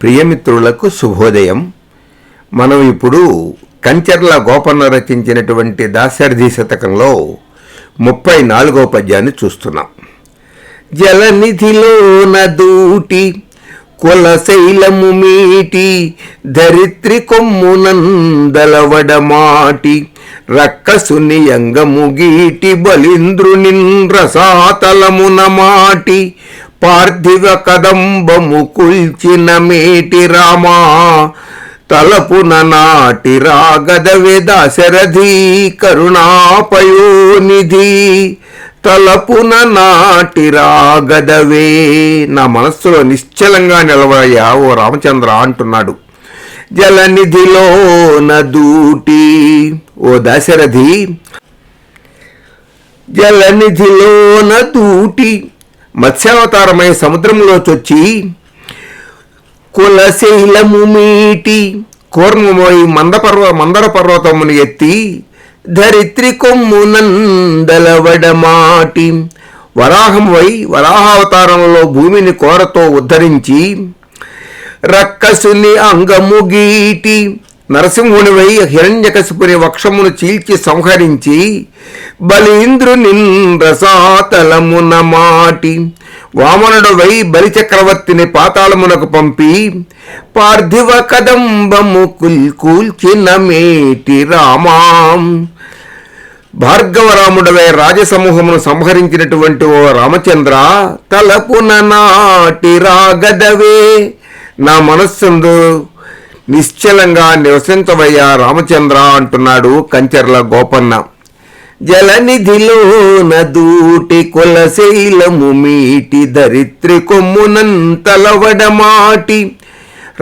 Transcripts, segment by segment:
ప్రియమిత్రులకు శుభోదయం. మనం ఇప్పుడు కంచర్ల గోపన్న రచించినటువంటి దాశరథి శతకంలో 34వ పద్యాన్ని చూస్తున్నాం. జలనిధిలోన దూటి కులశైలము మీటి ధరిత్రి కొమ్మునందలవడమాటి రక్కసుని యంగము గీటి బలింద్రునిన్ రసాతలమున మాటి పార్థివ కదంబము కుల్చిన మేటి రామా తలపున నాటి రాగదవే దాశరథి కరుణాపయోనిధి తలపున నాటి రాగదవే. నా మనస్సులో నిశ్చలంగా నిలవయ్యా ఓ రామచంద్ర అంటున్నాడు. జలనిధిలో నదూటి ఓ దాశరథి జలనిధిలోన దూటి మత్స్యావతారమై సముద్రంలో చొచ్చి కులశైలము మీటి కూర్మమోయి మందర పర్వతమును ఎత్తి ధరిత్రి కొమ్మునందలవడమాటి వరాహమువై వరాహావతారంలో భూమిని కోరతో ఉద్ధరించి రక్కసుని అంగము గీటి నరసింహునివై హిరణ్యకశిపుని వక్షమును చీల్చి సంహరించి బలీంద్రుని రసాతలమున మాటి వామనుడవై బలిచక్రవర్తిని పాతాళమునకు పంపి పార్థివ కదంబము కూల్చిన మేటి రామాం. భార్గవరాముడవై రాజసమూహమును సంహరించినటువంటి ఓ రామచంద్ర తలపున నాటి రాగదవే. నా మనస్సుందు నిశ్చలంగా నివసించవయ్యా రామచంద్ర అంటున్నాడు కంచర్ల గోపన్న. జలనిధిలోన దూటి కులశైలము మీటి ధరిత్రి కొమ్మునంతలవడమాటి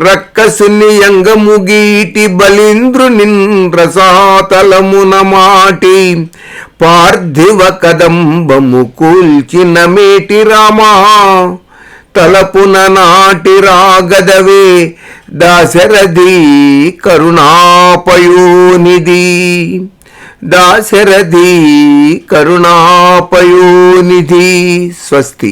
రక్కసుని యంగము గీటి బలీంద్రునిన్ రసాతలమున మాటి పార్థివ కదంబము కూల్చిన మేటి రామా తలపున నాటి రాగదవే దాశరథి కరుణాపయోనిధి. దాశరథి కరుణాపయోనిధి. స్వస్తి.